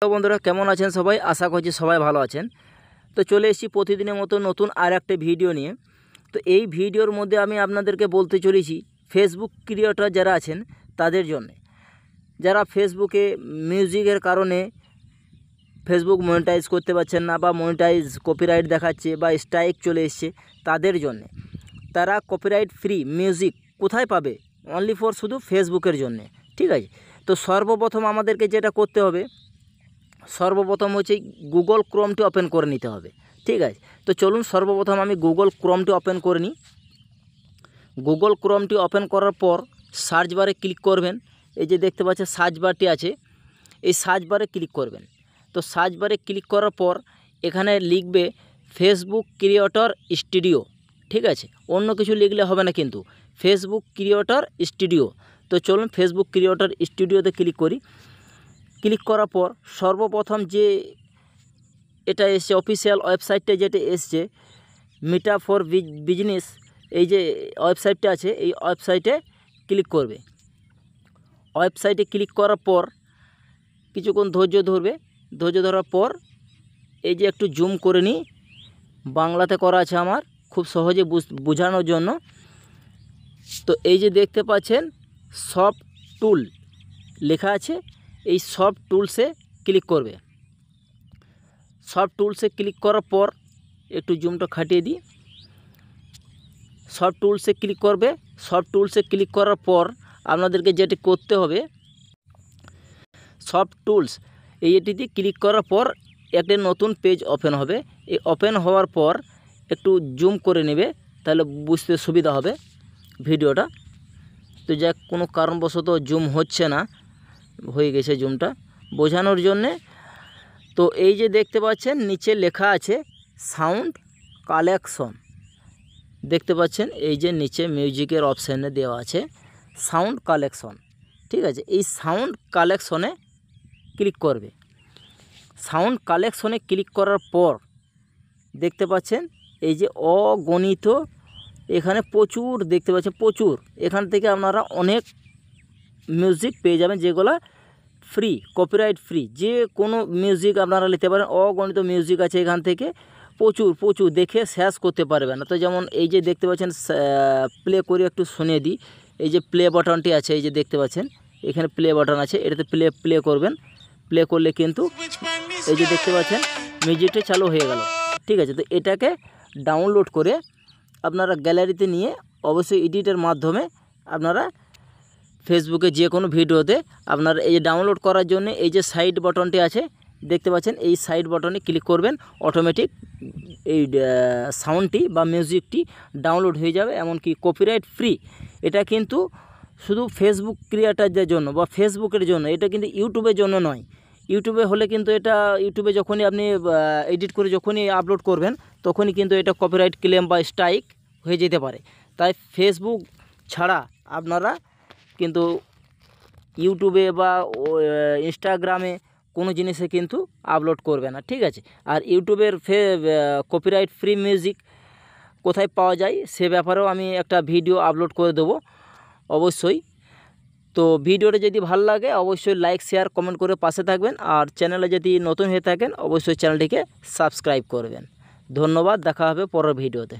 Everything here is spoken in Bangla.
তো বন্ধুরা কেমন আছেন সবাই? আশা করছি সবাই ভালো আছেন। তো চলে এসেছি প্রতিদিনের মতো নতুন আর একটা ভিডিও নিয়ে। তো এই ভিডিওর মধ্যে আমি আপনাদেরকে বলতে চলেছি ফেসবুক ক্রিয়েটর যারা আছেন তাদের জন্য, যারা ফেসবুকে মিউজিকের কারণে ফেসবুক মনিটাইজ করতে পারছেন না বা মনিটাইজ কপিরাইট দেখাচ্ছে বা স্ট্রাইক চলে এসছে, তাদের জন্য। তারা কপিরাইট ফ্রি মিউজিক কোথায় পাবে? অনলি ফর শুধু ফেসবুকের জন্যে, ঠিক আছে? তো সর্বপ্রথম আমাদেরকে যেটা করতে হবে, সর্বপ্রথম হচ্ছে গুগল ক্রোমটি ওপেন করে নিতে হবে, ঠিক আছে? তো চলুন সর্বপ্রথম আমি গুগল ক্রোমটি ওপেন করে নিই। গুগল ক্রোমটি ওপেন করার পর সার্চ বারে ক্লিক করবেন। এই যে দেখতে পাচ্ছেন সার্চ বারটি আছে, এই সার্চ বারে ক্লিক করবেন। তো সার্চ বারে ক্লিক করার পর এখানে লিখবে ফেসবুক ক্রিয়েটর স্টুডিও, ঠিক আছে? অন্য কিছু লিখলে হবে না, কিন্তু ফেসবুক ক্রিয়েটর স্টুডিও। তো চলুন ফেসবুক ক্রিয়েটর স্টুডিওতে ক্লিক করি। ক্লিক করার পর সর্বপ্রথম যে এটা এসছে অফিসিয়াল ওয়েবসাইটটা যেটা এসছে মিটা ফর বিজনেস, এই যে ওয়েবসাইটটা আছে এই ওয়েবসাইটে ক্লিক করবে। ওয়েবসাইটে ক্লিক করার পর কিছুক্ষণ ধৈর্য ধরবে। ধৈর্য ধরার পর এই যে একটু জুম করে নিই, বাংলাতে করা আছে আমার খুব সহজে বোঝানোর জন্য। তো এই যে দেখতে পাচ্ছেন সফট টুল লেখা আছে, এই সফট টুলসে ক্লিক করবে। সফট টুলসে ক্লিক করার পর একটু জুমটা খাটিয়ে দিই। সফট টুলসে ক্লিক করবে। সফট টুলসে ক্লিক করার পর আপনাদেরকে যেটি করতে হবে, সফট টুলস এইটিতে ক্লিক করার পর একটা নতুন পেজ ওপেন হবে। এই ওপেন হওয়ার পর একটু জুম করে নেবে, তাহলে বুঝতে সুবিধা হবে ভিডিওটা। তো যাক কোনো কারণবশত জুম হচ্ছে না, হয়ে গেছে জুমটা বোঝানোর জন্যে। তো এই যে দেখতে পাচ্ছেন নিচে লেখা আছে সাউন্ড কালেকশন, দেখতে পাচ্ছেন এই যে নিচে মিউজিকের অপশানে দেওয়া আছে সাউন্ড কালেকশন, ঠিক আছে? এই সাউন্ড কালেকশনে ক্লিক করবে। সাউন্ড কালেকশনে ক্লিক করার পর দেখতে পাচ্ছেন এই যে অগণিত এখানে প্রচুর দেখতে পাচ্ছেন, প্রচুর এখান থেকে আপনারা অনেক মিউজিক পেয়ে যাবেন যেগুলো ফ্রি, কপিরাইট ফ্রি। যে কোনো মিউজিক আপনারা নিতে পারেন, অগণিত মিউজিক আছে এখান থেকে, প্রচুর প্রচুর, দেখে শেষ করতে পারবেন না। তো যেমন এই যে দেখতে পাচ্ছেন প্লে করে একটু শুনিয়ে দিই। এই যে প্লে বাটনটি আছে, এই যে দেখতে পাচ্ছেন এখানে প্লে বাটন আছে, এটাতে প্লে করবেন। প্লে করলে কিন্তু এই যে দেখতে পাচ্ছেন মিউজিকটা চালু হয়ে গেল, ঠিক আছে? তো এটাকে ডাউনলোড করে আপনারা গ্যালারিতে নিয়ে অবশ্যই এডিটের মাধ্যমে আপনারা ফেসবুকে যে কোনো ভিডিওতে আপনারা এই যে ডাউনলোড করার জন্য এই যে সাইড বাটনটি আছে দেখতে পাচ্ছেন, এই সাইড বাটনে ক্লিক করবেন, অটোমেটিক এই সাউন্ডটি বা মিউজিকটি ডাউনলোড হয়ে যাবে, এমনকি কপিরাইট ফ্রি। এটা কিন্তু শুধু ফেসবুক ক্রিয়েটরদের জন্য বা ফেসবুকের জন্য, এটা কিন্তু ইউটিউবের জন্য নয়। ইউটিউবে হলে কিন্তু এটা ইউটিউবে যখনই আপনি এডিট করে যখনই আপলোড করবেন তখনই কিন্তু এটা কপিরাইট ক্লেম বা স্ট্রাইক হয়ে যেতে পারে। তাই ফেসবুক ছাড়া আপনারা কিন্তু ইউটিউবে বা ইনস্টাগ্রামে কোনো জিনিসে কিন্তু আপলোড করবে না, ঠিক আছে? আর ইউটিউবের কপিরাইট ফ্রি মিউজিক কোথায় পাওয়া যায় সে ব্যাপারেও আমি একটা ভিডিও আপলোড করে দেবো অবশ্যই। তো ভিডিওটা যদি ভালো লাগে অবশ্যই লাইক শেয়ার কমেন্ট করে পাশে থাকবেন, আর চ্যানেলে যদি নতুন হয়ে থাকেন অবশ্যই চ্যানেলটিকে সাবস্ক্রাইব করবেন। ধন্যবাদ, দেখা হবে পরের ভিডিওতে।